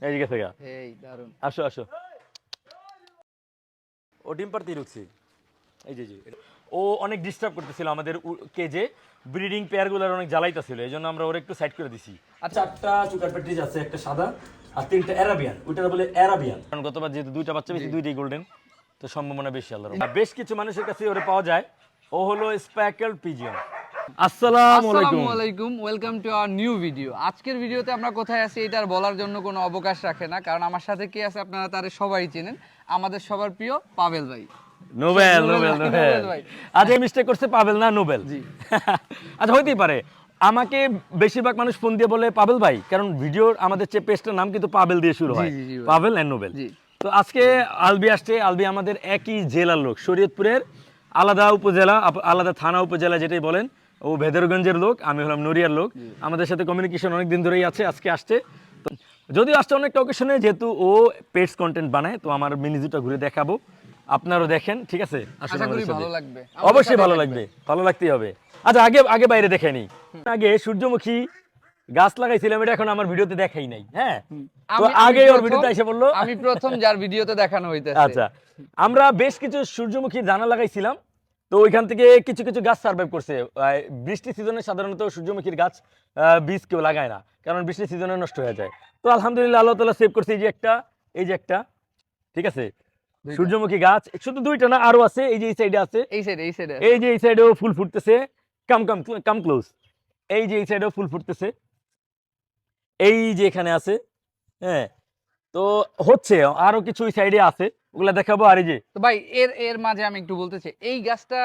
এই গেছে গা। এই দারুন। আসো আসো। ও ডিম পাড়তেই ঢুকছে। এই যে ও অনেক ডিস্টার্ব করতেছিল আমাদের কেজে, ব্রিডিং পেয়ারগুলোর অনেক জ্বালাইতেছিল, এই জন্য আমরা ওর একটু সাইড করে দিছি। আর 4টা চুকার প্যাট্রিজ আছে, একটা সাদা আর 3টা অ্যারাবিয়ান, ওইটা বলে অ্যারাবিয়ান, কারণ গতবার যেহেতু 2টা বাচ্চা বেশি, 2টাই গোল্ডেন, তো সম্ভাবনা বেশি আল্লাহর রহমতে। বেশ কিছু মানুষের কাছে ওরে পাওয়া যায়। ও হলো স্প্যাকেল পিজিয়ন। আসসালামু আলাইকুম, welcome to our new video. আজকের ভিডিওতে আমরা কোথায় আছি এটার বলার জন্য কোনো অবকাশ রাখে না, কারণ আমার সাথে কে আছে আপনারা তারে সবাই চেনেন, আমাদের সবার প্রিয় পাভেল ভাই। নোবেল ভাই। আচ্ছা, মিস্টেক করছে, পাভেল না নোবেল। জি। আচ্ছা, হইতেই পারে। আমাকে বেশিরভাগ মানুষ ফোন দিয়ে বলে পাভেল ভাই, কারণ ভিডিওর আমাদের পেজটার নাম কিন্তু পাভেল দিয়ে শুরু হয়, পাভেল এন্ড নোবেল। তো আজকে আলবি আসছে। আলবি আমাদের একই জেলার লোক, শরীয়তপুরের আলাদা উপজেলা, আলাদা থানা উপজেলা যেটাই বলেন। ও ভেদরগঞ্জের লোক, আমি হলাম নড়িয়ার লোক। আমাদের সাথে কমিউনিকেশন অনেক দিন ধরেই আছে। আজকে আসছে, যদিও আসছে অনেকটা অকেশনে, যেহেতু ও পেটস কন্টেন্ট বানায়, তো আমার মিনিজুটা ঘুরে দেখাবো, আপনারও দেখেন, ঠিক আছে? আশা করি ভালো লাগবে। অবশ্যই ভালো লাগবে, ভালো লাগতেই হবে। আচ্ছা, আগে বাইরে দেখাইনি, আগে সূর্যমুখী গাছ লাগাইছিলাম, এটা এখন আমার ভিডিওতে দেখাই নাই। হ্যাঁ, তো আগে ওর ভিডিওতে এসে বললো আমি প্রথম যার ভিডিওতে দেখানো হইতেছে। আচ্ছা, আমরা বেশ কিছু সূর্যমুখী দানা লাগাইছিলাম, তো ওইখান থেকে কিছু কিছু গাছ সার্ভাইভ করছে। বৃষ্টির সিজনে সাধারণত সূর্যমুখীর গাছ বীজ কেউ লাগায় না, কারণ বৃষ্টির সিজনে নষ্ট হয়ে যায়। তো আলহামদুলিল্লাহ আল্লাহ তাআলা সেভ করছে। এই যে একটা, ঠিক আছে, সূর্যমুখী গাছ। শুধু 2টা না, আরো আছে। এই যে এই সাইডে আছে, এই যে এই সাইডেও ফুল ফুটতেছে। কাম ক্লোজ। এই যে এই সাইডেও ফুল ফুটতেছে, এই যে এখানে আছে। হ্যাঁ, তো হচ্ছে আরো কিছু ওই সাইডে আছে, ওগুলা দেখাবো। আর এই যে তো ভাই, এর মাঝে আমি একটু বলতে চাই, এই গাছটা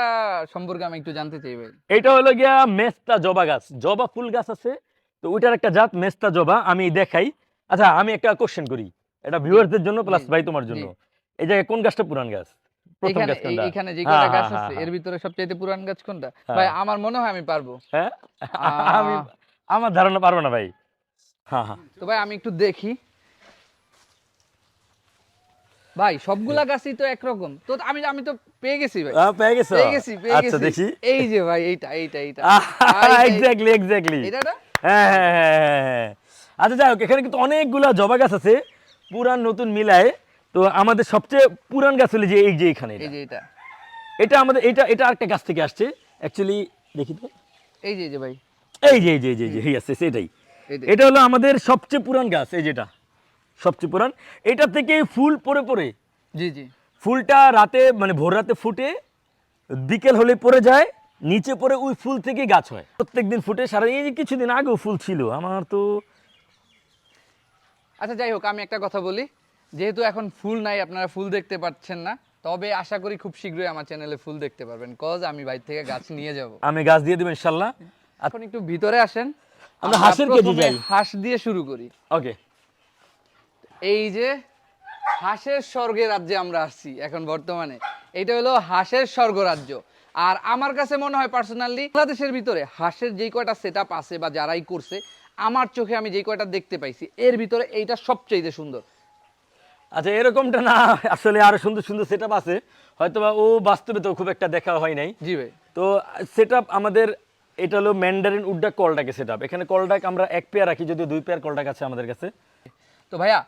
সম্পর্কে আমি একটু জানতে চাই ভাই। এটা হলো গিয়া মেস্তা জবা গাছ, জবা ফুল গাছ আছে, তো ওইটার একটা জাত মেস্তা জবা, আমি দেখাই। আচ্ছা, আমি একটা কোশ্চেন করি, এটা ভিউয়ারদের জন্য প্লাস ভাই তোমার জন্য। এই জায়গায় কোন গাছটা পুরান গাছ? প্রথম গাছ কোনটা? এখানে যে কয়টা গাছ আছে এর ভিতরে সবচেয়ে পুরান গাছ কোনটা? ভাই আমার মনে হয় আমি পারবো। হ্যাঁ, আমি আমার ধারণা পারবো না ভাই। হ্যাঁ, তো ভাই আমি একটু দেখি। ভাই সবগুলা গাছই তো একরকম, তো আমি তো পেয়ে গেছি ভাই। পেয়ে গেছো? পেয়ে গেছি। আচ্ছা, দেখি। এই যে ভাই, এইটা এক্স্যাক্টলি। এটা হ্যাঁ। আচ্ছা, যাই হোক, এখানে কিন্তু অনেকগুলা জবা গাছ আছে, পুরান নতুন মিলায়। তো আমাদের সবচেয়ে পুরান গাছ হলো যে এই যে এখানে, এই যে এটা আমাদের, এটা আরেকটা গাছ থেকে আসছে অ্যাকচুয়ালি। দেখি তো, এই যে ভাই, এই যে সেটাই। এটা হলো আমাদের সবচেয়ে পুরান গাছ, এই যেটা সবচেয়ে পুরান। এটা থেকে ফুল পরে জি ফুলটা রাতে, মানে ভোর রাতে ফুটে, বিকেল হলে পড়ে যায় নিচে, পড়ে ওই ফুল থেকে গাছ হয়। প্রত্যেকদিন ফুটে সারা। এই যে কিছুদিন আগেও ফুল ছিল আমার তো। আচ্ছা, যাই হোক, আমি একটা কথা বলি, যেহেতু এখন ফুল নাই, আপনারা ফুল দেখতে পাচ্ছেন না, তবে আশা করি খুব শীঘ্রই আমার চ্যানেলে ফুল দেখতে পারবেন, কজ আমি বাইরে থেকে গাছ নিয়ে যাব। আমি গাছ দিয়ে দেব ইনশাআল্লাহ। এখন একটু ভিতরে আসেন, আমরা হাঁসের কেজি যাই। হাঁস দিয়ে শুরু করি। ওকে। এই যে হাঁসের স্বর্গের রাজ্যে আমরা আসছি এখন বর্তমানে। এটা হলো হাঁসের স্বর্গরাজ্য। আর আমার কাছে মনে হয় পার্সোনালি, বাংলাদেশের ভিতরে হাঁসের যেই কয়টা সেটআপ আছে বা যারাই করছে, আমার চোখে আমি যেই কয়টা দেখতে পাইছি, এর ভিতরে এইটা সবচেয়ে সুন্দর। আচ্ছা, এরকমটা না, আসলে আরো সুন্দর সুন্দর সেটআপ আছে, হয়তোবা ও বাস্তবে তো খুব একটা দেখা হয় নাই। জি ভাই। তো সেটআপ আমাদের, এটা হলো ম্যান্ডারিন উডডাক কলডাকে সেটআপ। এখানে কলডাক আমরা 1 পেয়ার রাখি, যদিও 2 পেয়ার কলডাক আছে আমাদের কাছে। তো ভাইয়া,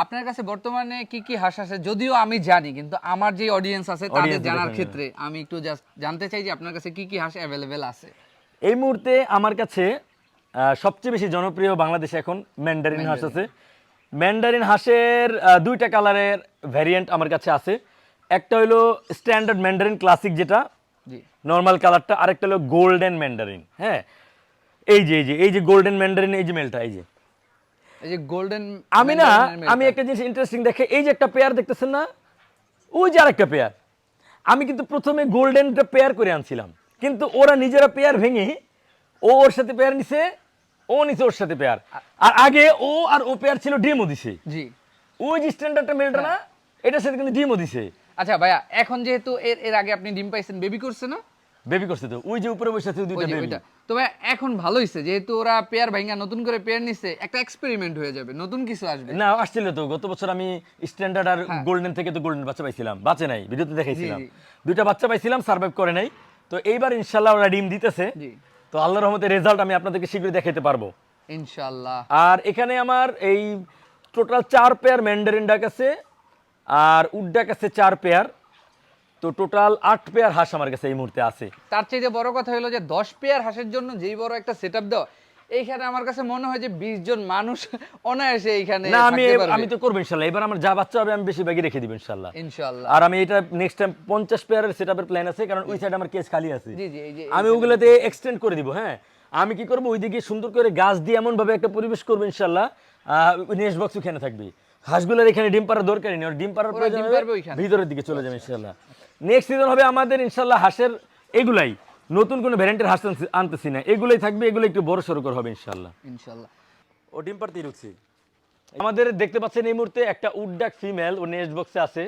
আপনার কাছে বর্তমানে কি কি হাঁস আছে? যদিও আমি জানি, কিন্তু আমার যে অডিয়েন্স আছে তাদের জানার ক্ষেত্রে আমি একটু জাস্ট জানতে চাই যে আপনার কাছে কি কি হাঁস অ্যাভেলেবেল আছে। এই মুহূর্তে আমার কাছে সবচেয়ে বেশি জনপ্রিয় বাংলাদেশে এখন ম্যান্ডারিন হাঁস আছে। ম্যান্ডারিন হাঁসের 2টা কালারের ভ্যারিয়েন্ট আমার কাছে আছে। একটা হলো স্ট্যান্ডার্ড ম্যান্ডারিন ক্লাসিক, যেটা নর্মাল কালারটা, আরেকটা হলো গোল্ডেন ম্যান্ডারিন। হ্যাঁ, এই যে গোল্ডেন ম্যান্ডারিন, এই যে মেলটা, এই যে গোল্ডেন। আমি একটা জিনিস ইন্টারেস্টিং দেখে, এই যে একটা পেয়ার দেখতেছেন না, ওই যে আরেকটা পেয়ার। আমি কিন্তু প্রথমে গোল্ডেনটা পেয়ার করে আনছিলাম, কিন্তু ওরা নিজেরা পেয়ার ভেঙে, ওর সাথে পেয়ার নিছে, ও নিছে ওর সাথে পেয়ার। আর আগে ও পেয়ার ছিল, ডিমও দিছে। জি। ওই যে স্ট্যান্ডার্ডটা মেলটা না, এটার সাথে কিন্তু ডিমও দিছে। আচ্ছা ভাইয়া, এখন যেহেতু এর আগে আপনি ডিম পাইছেন, বেবি করছে না? বেবি করছে, তো ওই যে উপরে বসে আছে 2টা বেবি। তো ভাই এখন ভালো হইছে, যেহেতু ওরা পেয়ার ভাঙা নতুন করে পেয়ার নিছে, একটা এক্সপেরিমেন্ট হয়ে যাবে, নতুন কিছু আসবে। না, আসছিল তো গত বছর। আমি স্ট্যান্ডার্ড আর গোল্ডেন থেকে তো গোল্ডেন বাচ্চা পাইছিলাম, বাঁচে নাই, ভিডিওতে দেখাইছিলাম। 2টা বাচ্চা পাইছিলাম, সার্ভাইভ করে নাই। তো এইবার ইনশাআল্লাহ ওরা ডিম দিতেছে, তো আল্লাহর রহমতে রেজাল্ট আমি আপনাদেরকে শীঘ্রই দেখাতে পারবো। ইনশাআল্লাহ। আর এখানে আমার এই টোটাল 4 পেয়ার ম্যান্ডারিন ডাক আছে আর উড ডাক আছে 4 পেয়ার, তো টোটাল 8 পেয়ার হাঁস আমার কাছে এই মুহূর্তে আছে। তার চাইতে বড় কথা হলো যে 10 পেয়ার হাঁসের জন্য যেই বড় একটা সেটআপ দেওয়া, এইখানে আমার কাছে মনে হয় যে 20 জন মানুষ অনায়াসে এইখানে না আমি থাকতে পারবে। আমি তো করবো ইনশাল্লাহ, এবার আমার যা বাচ্চা হবে আমি বেশিরভাগই রেখে দিব ইনশাল্লাহ। ইনশাআল্লাহ। আর আমি এটা নেক্সট টাইম 50 পেয়ারের সেটআপের প্ল্যান আছে, কারণ ওই সাইডে আমার কেস খালি আছে। জি জি, এই যে আমি ওগুলোতে এক্সটেন্ড করে দিব। হ্যাঁ, আমি কি করবো ওইদিকে সুন্দর করে গাছ দিয়ে এমন ভাবে একটা পরিবেশ করবো ইনশাল্লাহ, নেক্সট বক্স ওখানে থাকবে। হাঁসগুলোর এখানে ডিম পাড়ার দরকারই নেই, ওর ডিম পাড়ার ওরা প্রয়োজন ডিম হবে পারবে ওইখানে। ভিতরের দিকে চলে যাবে ইনশাল্লাহ। নেক্সট সিজন হবে আমাদের ইনশাল্লাহ হাঁসের এগুলাই, নতুন কোনো ভ্যারিয়েন্টের হাঁস আনতেছি না, এগুলাই থাকবে, এগুলো একটু বড় সড়ো করে হবে ইনশাল্লাহ। ইনশাআল্লাহ। ও ডিম পাড়তেই রুখছি। আমাদের দেখতে পাচ্ছেন এই মুহূর্তে একটা উডডাক ফিমেল ও নেস্ট বক্সে আছে,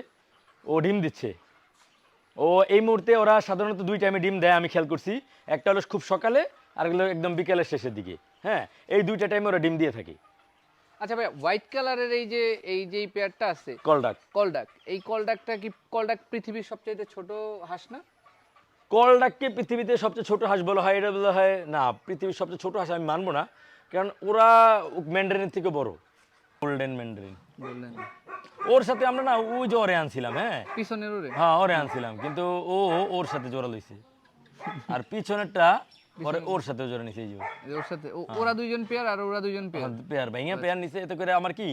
ও ডিম দিচ্ছে। ও এই মুহূর্তে ওরা সাধারণত 2 টাইমে ডিম দেয়, আমি খেয়াল করছি। একটা হলো খুব সকালে আর হলো একদম বিকেলের শেষের দিকে। হ্যাঁ, এই 2টা টাইমে ওরা ডিম দিয়ে থাকে। আচ্ছা ভাই, হোয়াইট কালারের এই যে পেয়ারটা আছে কলডাক, কলডাক, এই কলডাকটা কি কলডাক পৃথিবীর সবচেয়ে ছোট হাঁস না? কলডাককে পৃথিবীতে সবচেয়ে ছোট হাঁস বলা হয়, এটা বলা হয় না পৃথিবীর সবচেয়ে ছোট হাঁস আমি মানবো না, কারণ ওরা ম্যান্ডারিনের থেকে বড়, গোল্ডেন ম্যান্ডারিন। বললেন ওর সাথে আমরা না ওই যে ওরে আনছিলাম। হ্যাঁ পিছনের ওরে? হ্যাঁ, ওরে আনছিলাম, কিন্তু ও ওর সাথে জোড়া লইছে, আর পিছনেরটা ওর সাথে জোড়া নিছে। এই যে ওর সাথে ওরা দুইজন পেয়ার আর ওরা দুইজন পেয়ার। পেয়ার ভাইয়া পেয়ার নিছে, এতে করে আমার কি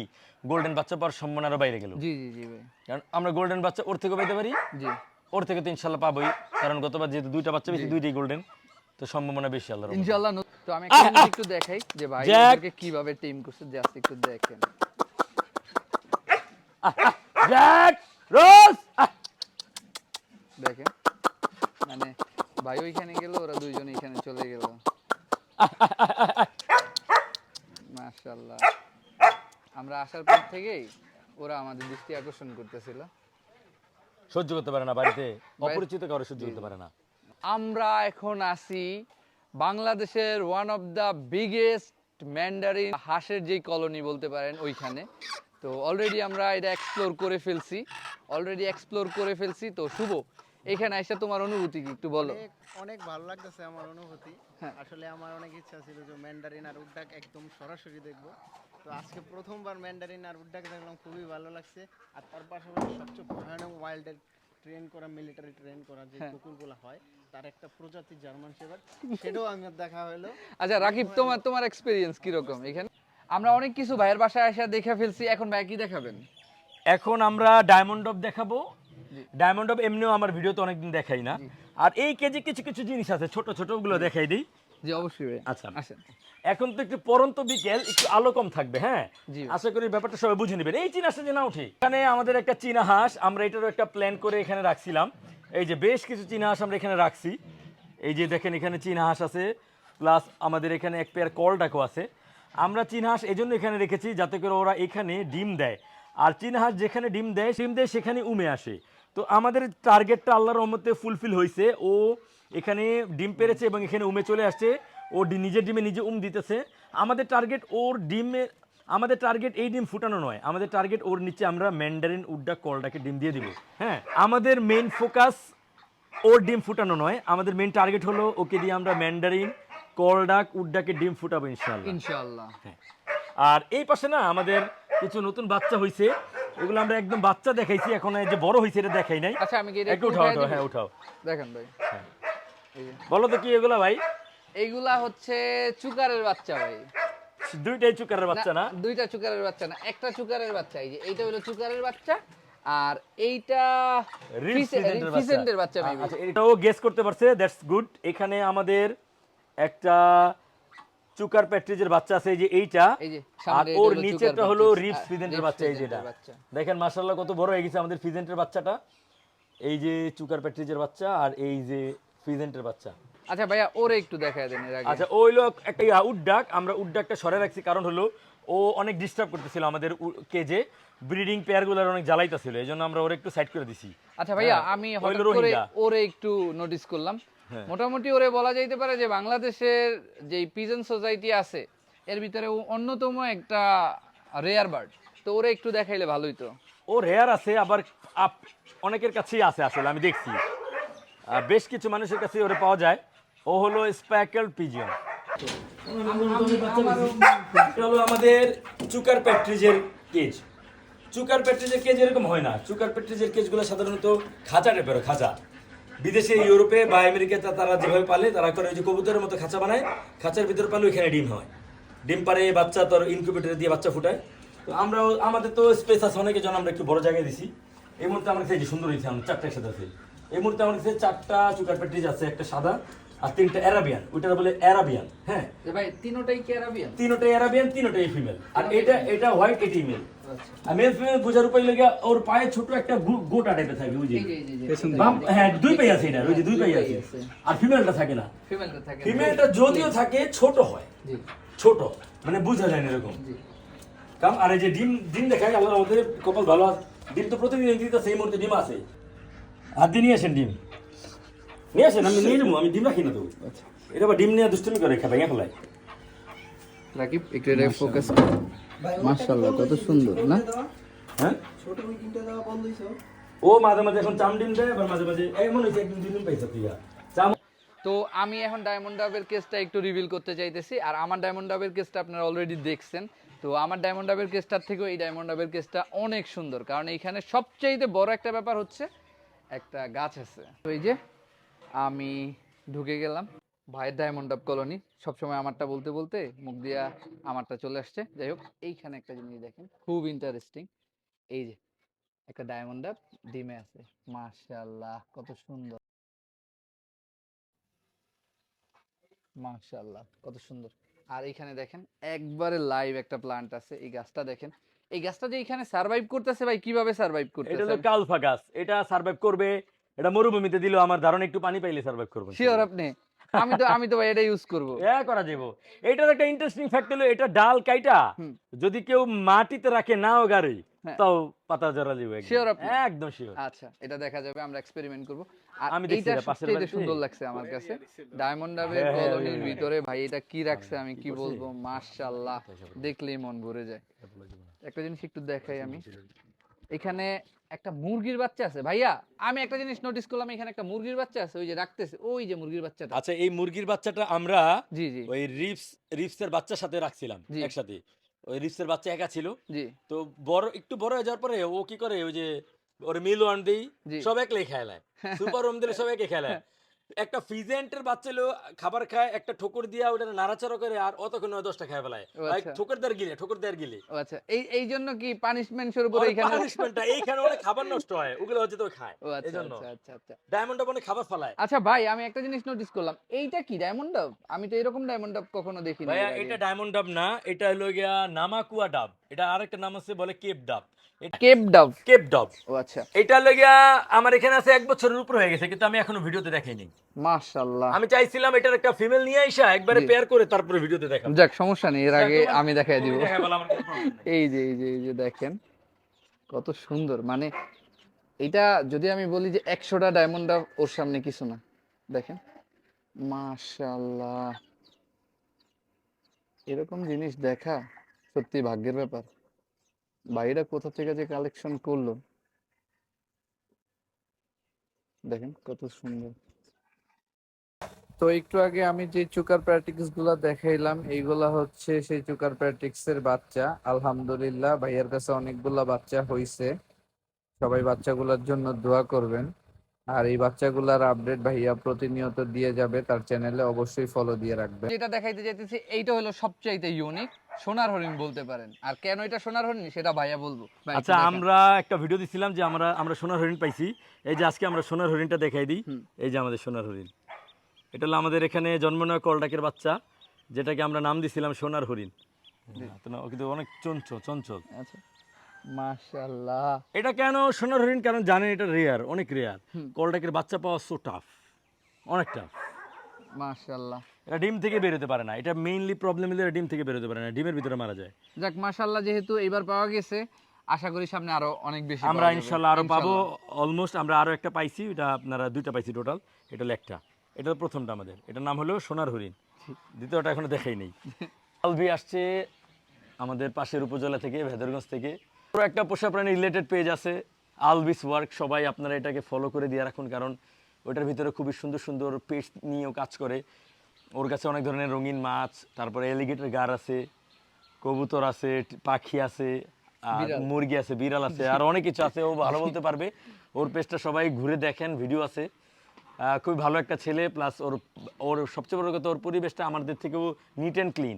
গোল্ডেন বাচ্চা পাওয়ার সম্ভাবনা আরো বাইরে গেল। জি জি জি ভাই। কারণ আমরা গোল্ডেন বাচ্চা ওর থেকে পাইতে পারি, জি ওর থেকে তো ইনশাল্লাহ পাবোই, কারণ গতবার যেহেতু 2টা বাচ্চা বেশি, 2টাই গোল্ডেন, তো সম্ভাবনা বেশি আল্লাহর রহমতে। ইনশাআল্লাহ। তো আমি একটা জিনিস একটু দেখাই যে ভাই জ্যাক। ওদেরকে কিভাবে টিম করছে, জাস্ট একটু দেখেন। জ্যাক রোজ দেখেন মানে ভাই ওইখানে গেল, ওরা দুইজন এখানে চলে গেল। মাশাআল্লাহ। আমরা আসার পর থেকেই ওরা আমাদের দৃষ্টি আকর্ষণ করতেছিল। সহ্য করতে পারে না, বাড়িতে অপরিচিত কারো সহ্য করতে পারে না। আমরা এখন আছি বাংলাদেশের one of the biggest mandarin হাঁসের যেই কলোনি বলতে পারেন ওইখানে। তো অলরেডি আমরা এটা এক্সপ্লোর করে ফেলছি। তো শুভ, এখানে এসে তোমার অনুভূতি কি একটু বলো? অনেক অনেক ভালো লাগতেছে আমার অনুভূতি। হ্যাঁ। আসলে আমার অনেক ইচ্ছা ছিল যে ম্যান্ডারিন আর উডডাক একদম সরাসরি দেখবো। তো আজকে প্রথমবার ম্যান্ডারিন আর উডডাক দেখলাম, খুবই ভালো লাগছে। আর তার পাশাপাশি সবচেয়ে ভয়ানক ওয়াইল্ডের ট্রেন করা, মিলিটারি ট্রেন করা যে কুকুরগুলো হয়, তার একটা প্রজাতি জার্মান শেফার্ড, সেটাও আমার দেখা হলো। আচ্ছা রাকিব, তোমার এক্সপেরিয়েন্স কিরকম এখানে? আমরা অনেক কিছু ভাইয়ের বাসায় এসে দেখে ফেলছি, এখন ভাই কি দেখাবেন? এখন আমরা ডায়মন্ড অফ দেখাবো। ডায়মন্ড অফ এমনিও আমার ভিডিওতে অনেকদিন দেখাই না, আর এই কেজি কিছু কিছু জিনিস আছে ছোট ছোট, ওগুলো দেখাই দিই। জি অবশ্যই ভাই। আচ্ছা আসেন। এখন তো একটু পরন্ত বিকেল, একটু আলো কম থাকবে। হ্যাঁ, জি। আশা করি ব্যাপারটা সবাই বুঝে নেবেন। এই চীনা হাঁসটা যে না উঠে, এখানে আমাদের একটা চীনা হাঁস, আমরা এটারও একটা প্ল্যান করে এখানে রাখছিলাম। এই যে বেশ কিছু চীনা হাঁস আমরা এখানে রাখছি। এই যে দেখেন এখানে চীনা হাঁস আছে, প্লাস আমাদের এখানে এক পেয়ার কলডাকও আছে। আমরা চীনা হাঁস এই জন্য এখানে রেখেছি যাতে করে ওরা এখানে ডিম দেয়, আর চীনা হাঁস যেখানে ডিম দেয় সেখানে উমে আসে। তো আমাদের টার্গেটটা আল্লাহর রহমতে ফুলফিল হয়েছে। ও এখানে ডিম পেরেছে এবং এখানে উমে চলে আসছে, ও নিজের ডিমে নিজে দিতেছে। আমাদের টার্গেট এই ডিম ফুটানো নয়, আমাদের টার্গেট ওর নিচে আমরা ম্যান্ডারিন উডডাক কলডাকে ডিম দিয়ে দিব। হ্যাঁ, আমাদের মেইন ফোকাস ওর ডিম ফুটানো নয়, আমাদের মেইন টার্গেট হলো ওকে দিয়ে আমরা ম্যান্ডারিন কলডাক উডডাকে ডিম ফুটাবো ইনশাআল্লাহ। ইনশাআল্লাহ। আর এই পাশে না আমাদের কিছু নতুন বাচ্চা হয়েছে, এগুলো আমরা একদম বাচ্চা দেখাইছি, এখন এই যে বড় হয়েছে এটা দেখাই নাই। আচ্ছা আমি কি এটা একটু উঠাও উঠায় উঠাও, দিব? হ্যাঁ উঠাও। দেখেন ভাই, এই যে বলো তো কি এগুলা ভাই? এইগুলা হচ্ছে চুকারের বাচ্চা ভাই। দুইটাই চুকারের বাচ্চা না? দুইটা চুকারের বাচ্চা না, একটা চুকারের বাচ্চা। এই যে এইটা হলো চুকারের বাচ্চা, আর এইটা ফিসেন্টের বাচ্চা মেবি। আচ্ছা, এটাও গেস করতে পারছে, দ্যাটস গুড। এখানে আমাদের একটা চুকার প্যাট্রিজের বাচ্চা আছে, এই যে এইটা, এই যে আর সামনে ওর এটা হলো নিচেরটা চুকার হলো প্যাট্রিজ, রিপস আর ফিজেন্টের রিপস বাচ্চা। এই যেটা ফিজেন্টের বাচ্চা। দেখেন মাশাআল্লাহ কত বড় হয়ে গেছে আমাদের ফিজেন্টের বাচ্চাটা। এই যে চুকার প্যাট্রিজের বাচ্চা আর এই যে ফিজেন্টের বাচ্চা। আচ্ছা ভাইয়া ওরে একটু দেখায় দেন এর আগে। আচ্ছা, ওই লোক একটা উডডাক, আমরা উডডাকটা সরে রাখছি, কারণ হলো ও অনেক ডিস্টার্ব করতেছিল আমাদের কেজে, ব্রিডিং পেয়ারগুলোর অনেক জ্বালাইতেছিল, এই জন্য আমরা ওরে একটু সাইড করে দিছি। আচ্ছা ভাইয়া, হ্যাঁ, আমি ওই হঠাৎ হলো করে রোহিঙ্গা। ওরে একটু নোটিস করলাম। হ্যাঁ। মোটামুটি ওরে বলা যাইতে পারে যে বাংলাদেশের যেই পিজন সোসাইটি আছে এর ভিতরে ও অন্যতম একটা রেয়ার বার্ড। তো ওরে একটু দেখাইলে ভালোই তো। ও রেয়ার আছে, আবার অনেকের কাছেই আছে, আসলে আমি দেখছি বেশ কিছু মানুষের কাছে ওরে পাওয়া যায়। ও হলো স্প্যাকেলড পিজিয়ন। এটা হলো আমাদের চুকার প্যাট্রিজের কেজ। চুকার প্যাট্রিজের কেজ এরকম হয় না। চুকার প্যাট্রিজের কেজগুলো সাধারণত খাঁচা টাইপের খাঁচা। বিদেশে ইউরোপে বা আমেরিকাতে তারা যেভাবে পালে তারা করে ওই যে কবুতরের মতো খাঁচা বানায়, খাঁচার ভিতরে পালে ওইখানে ডিম হয়। ডিম পারে বাচ্চা তোর ইনকিউবেটরে দিয়ে বাচ্চা ফুটায়। তো আমরাও আমাদের তো স্পেস আছে অনেকের জন্য আমরা একটু বড় জায়গায় দিছি। এই মুহূর্তে আমার কাছে সুন্দর হয়েছে, আমার 4টা একসাথে আছে। এই মুহূর্তে আমার কাছে 4টা চুকার প্যাট্রিজ আছে, একটা সাদা আর 3টা অ্যারাবিয়ান। ওইটা বলে অ্যারাবিয়ান। হ্যাঁ ভাই তিনটাই কি আরাবিয়ান? তিনটাই অ্যারাবিয়ান, তিনটাই ফিমেল। আর এটা হোয়াইট, এটি মেল। আর মেল ফিমেল বোঝার উপায় লাগে ওর পায়ে ছোট একটা গোটা টাইপের থাকে ওই যে। হ্যাঁ দুই পাই আছে এটা, ওই যে দুই পাই আছে। আর ফিমেলটা থাকে না। ফিমেলটা যদিও থাকে ছোট হয়, ছোট মানে বোঝা যায় না এরকম কাম। আর এই যে ডিম ডিম দেখায় আল্লাহ আমাদের কপাল ভালো আছে, ডিম তো প্রতিদিন দিতেছে। এই মুহূর্তে ডিম আছে, হাত দিয়ে নিয়ে আসেন ডিম নিয়ে আসেন, আমি নিয়ে যাবো। আমি ডিম রাখি না তো, এটা আবার ডিম নিয়ে দুষ্টুমি করে ভেঙে ফেলায়। রাকিব একটু এটা ফোকাস কর। মাশাআল্লাহ কত সুন্দর না? হ্যাঁ ছোট উইকিংটা দেওয়া বন্ধ হইছে। ও মাঝে মাঝে এখন চাম ডিম দেয়, আবার মাঝে মাঝে এমন হয়েছে একদিন দুই ডিম পাইছে তুই চাম। তো আমি এখন ডায়মন্ড ডাবের কেসটা একটু রিভিল করতে চাইতেছি। আর আমার ডায়মন্ড ডাবের কেসটা আপনারা অলরেডি দেখছেন। তো আমার ডায়মন্ড ডাবের কেসটার থেকেও এই ডায়মন্ড ডাবের কেসটা অনেক সুন্দর, কারণ এইখানে সবচাইতে বড় একটা ব্যাপার হচ্ছে একটা গাছ আছে। তো এই যে আমি ঢুকে গেলাম ভাইয়ের ডায়মন্ড ডাব কলোনি। সবসময় আমারটা বলতে বলতে মুখ দিয়া আমারটা চলে আসছে। যাই হোক, এইখানে একটা জিনিস দেখেন খুব ইন্টারেস্টিং। এই যে একটা ডায়মন্ড ডাব ডিমে আছে। মাশাআল্লাহ কত সুন্দর, মাশাআল্লাহ কত সুন্দর। আর এইখানে দেখেন একবারে লাইভ একটা প্লান্ট আছে। এই গাছটা দেখেন, এই গাছটা যে এখানে সার্ভাইভ করতেছে ভাই, কিভাবে সার্ভাইভ এটা করতেছে? হলো কালফা গাছ, এটা সার্ভাইভ করবে। এটা মরুভূমিতে দিলেও আমার ধারণা একটু পানি পাইলে সার্ভাইভ করবে। শিওর আপনি? আমি তো ভাই এটা ইউজ করব। করা যাবো। এটার একটা ইন্টারেস্টিং ফ্যাক্ট হলো এটা ডাল কাইটা হুম। যদি কেউ মাটিতে রাখে নাও গাড়ি, হ্যাঁ। তাও পাতা জড়া যাবে। শিওর আপনি? একদম শিওর। আচ্ছা এটা দেখা যাবে, আমরা এক্সপেরিমেন্ট করব। আর আমি দেখছি এইটা এটা পাশের সবচেয়ে বাড়িতে। সুন্দর লাগছে আমার কাছে ডায়মন্ড ডাবের হ্যাঁ, হ্যাঁ, কলোনির হ্যাঁ। ভিতরে। ভাই এটা কি রাখছে আমি কি বলবো, মাশাআল্লাহ দেখলেই মন ভরে যায়। একটা জিনিস একটু দেখাই আমি, এখানে একটা মুরগির বাচ্চা আছে। ভাইয়া আমি একটা জিনিস নোটিস করলাম, এখানে একটা মুরগির বাচ্চা আছে, ওই যে রাখতেছে, ওই যে মুরগির বাচ্চাটা। আচ্ছা এই মুরগির বাচ্চাটা আমরা জি জি ওই রিপসের বাচ্চার সাথে রাখছিলাম জি। একসাথে। ওই রিপসের বাচ্চা একা ছিল। জি তো একটু বড় হয়ে যাওয়ার পরে ও কি করে, ওই যে ওর মিল ওয়ান দেই জি। সব একলাই খেলায়, সুপার হোম দিলে সব একে খেলায়। একটা ফিজেন্টের বাচ্চা লো খাবার খায়, একটা ঠোকর দিয়া ওটা নাড়াচাড়া করে, আর অতক্ষণ 10টা খায় ফেলায়। ও আচ্ছা। ঠোকর দেওয়ার গিলে ও আচ্ছা, এই জন্য কি পানিশমেন্টের উপর এখানে? পানিশমেন্টটা এইখানে অনেক খাবার নষ্ট হয়, ওগুলো হচ্ছে তো খায়। ও আচ্ছা এজন্য আচ্ছা আচ্ছা আচ্ছা। ডায়মন্ড অনেক খাবার ফেলায়। আচ্ছা ভাই আমি একটা জিনিস নোটিস করলাম, এইটা কি ডায়মন্ড ডাব? আমি তো এরকম ডায়মন্ড ডাব কখনো দেখিনি। ভাইয়া এটা ডায়মন্ড ডাব না, এটা হলো গিয়া নামাকুয়া ডাব। এটা আরেকটা নাম আছে বলে কেপ ডাব। কেপ ডাব? কেপ ডাব। ও আচ্ছা। এটা হলো গিয়া আমার এখানে আছে 1 বছরের উপর হয়ে গেছে, কিন্তু আমি এখনো ভিডিওতে দেখাইনি। মাশাআল্লাহ। আমি চাইছিলাম এটার একটা ফিমেল নিয়ে আইসা একবারে জি। পেয়ার করে তারপরে ভিডিওতে দেখাবো। যাক সমস্যা নেই, এর আগে তোমার- আমি দেখাই দিব। তুমি দেখাই বলো, আমার কোনো problem নেই। এই যে দেখেন কত সুন্দর। মানে এটা যদি আমি বলি যে 100টা ডায়মন্ড ডাব ওর সামনে কিছু না। দেখেন মাশাআল্লাহ, এরকম জিনিস দেখা সত্যি ভাগ্যের ব্যাপার। ভাইরা কোথা থেকে যে কালেকশন করলো দেখেন কত সুন্দর। তো একটু আগে আমি যে চুকার প্র্যাকটিক্স গুলা দেখাইলাম, এইগুলা হচ্ছে সেই চুকার প্র্যাকটিক্স এর বাচ্চা। আলহামদুলিল্লাহ ভাইয়ার কাছে অনেকগুলা বাচ্চা হইছে। সবাই বাচ্চাগুলোর জন্য দোয়া করবেন। আর এই বাচ্চাগুলার আপডেট ভাইয়া প্রতিনিয়ত দিয়ে যাবে তার চ্যানেলে, অবশ্যই ফলো দিয়ে রাখবেন। যেটা দেখাইতে চাইতেছি এইটা হলো সবচাইতে ইউনিক সোনার হরিণ বলতে পারেন। আর কেন এটা সোনার হরিণ সেটা ভাইয়া বলবো। ভাই, একটু আচ্ছা দেখান। আমরা একটা ভিডিও দিছিলাম যে আমরা সোনার হরিণ পাইছি। এই যে আজকে আমরা সোনার হরিণটা দেখাই দিই। হুম। এই যে আমাদের সোনার হরিণ, এটা হলো আমাদের এখানে জন্ম নেওয়া কলডাকের বাচ্চা, যেটাকে আমরা নাম দিছিলাম সোনার হরিণ। কিন্তু অনেক চঞ্চল। আচ্ছা মাশাআল্লাহ। এটা কেন সোনার হরিণ, কারণ জানেন এটা রেয়ার, অনেক রেয়ার। হুম। কলডাকের বাচ্চা পাওয়া সো টাফ, অনেক টাফ। মাশাআল্লাহ। এটা ডিম থেকে বেরোতে পারে না। এটা মেইনলি প্রবলেম হলো ডিম থেকে বেরোতে পারে না, ডিমের ভিতরে মারা যায়। যাক মাশাআল্লাহ, যেহেতু এবার পাওয়া গেছে আশা করি সামনে আরো অনেক বেশি আমরা পাওয়া যাবে। ইনশাল্লাহ আরো পাবো। ইনশাআল্লাহ। অলমোস্ট আমরা আরো একটা পাইছি, এটা আপনারা 2টা পাইছি টোটাল। এটা হলো একটা, এটা হলো প্রথমটা আমাদের, এটার নাম হলো সোনার হরিণ। দ্বিতীয়টা এখনো দেখাই নেই। আলভি আসছে আমাদের পাশের উপজেলা থেকে, ভেদরগঞ্জ থেকে। পুরো একটা পোষা প্রাণী রিলেটেড পেজ আছে আলভিস ওয়ার্ক, সবাই আপনারা এটাকে ফলো করে দিয়ে রাখুন, কারণ ওইটার ভিতরে খুবই সুন্দর সুন্দর পেজ নিয়েও কাজ করে। ওর কাছে অনেক ধরনের রঙিন মাছ, তারপরে এলিগেটর গার আছে, কবুতর আছে, পাখি আছে, আর বিড়াল। মুরগি আছে, বিড়াল আছে, আর অনেক কিছু আছে। ও ভালো বলতে পারবে। ওর পেজটা সবাই ঘুরে দেখেন, ভিডিও আছে। খুবই ভালো একটা ছেলে, প্লাস ওর ওর সবচেয়ে বড় কথা ওর পরিবেশটা আমাদের থেকেও নিট অ্যান্ড ক্লিন।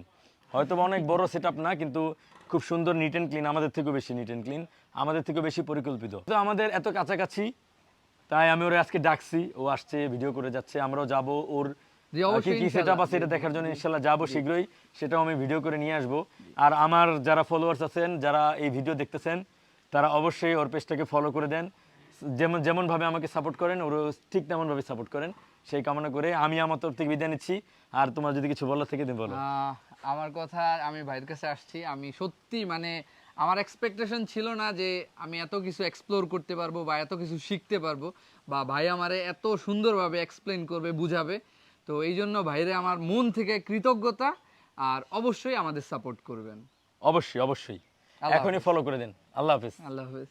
হয়তো বা অনেক বড় সেট না, কিন্তু খুব সুন্দর নিট অ্যান্ড ক্লিন, আমাদের থেকেও বেশি নিট অ্যান্ড ক্লিন, আমাদের থেকেও বেশি পরিকল্পিত। তো আমাদের এত কাছাকাছি, তাই আমি ওরে আজকে ডাকছি, ও আসছে, ভিডিও করে যাচ্ছে, আমরাও যাব ওর জি, অবশ্যই কি সেট আপ আছে এটা দেখার জন্য ইনশাল্লাহ যাবো শীঘ্রই, সেটাও আমি ভিডিও করে নিয়ে আসবো। আর আমার যারা ফলোয়ার্স আছেন, যারা এই ভিডিও দেখতেছেন, তারা অবশ্যই ওর পেজটাকে ফলো করে দেন। যেমনভাবে আমাকে সাপোর্ট করেন, ওরও ঠিক তেমনভাবে সাপোর্ট করেন, সেই কামনা করে আমি আমার তরফ থেকে বিদায় নিচ্ছি। আর তোমার যদি কিছু বলার থেকে তুমি বলো। আমার কথা, আমি ভাইয়ের কাছে আসছি, আমি সত্যি মানে আমার এক্সপেকটেশন ছিল না যে আমি এত কিছু এক্সপ্লোর করতে পারবো বা এত কিছু শিখতে পারবো, বা ভাই আমারে এত সুন্দরভাবে এক্সপ্লেন করবে, বুঝাবে। তো এই জন্য ভাইরে আমার মন থেকে কৃতজ্ঞতা, আর অবশ্যই আমাদের সাপোর্ট করবেন। অবশ্যই অবশ্যই আল্লাহ এখনই ফলো করে দেন। আল্লাহ হাফেজ। আল্লাহ হাফেজ।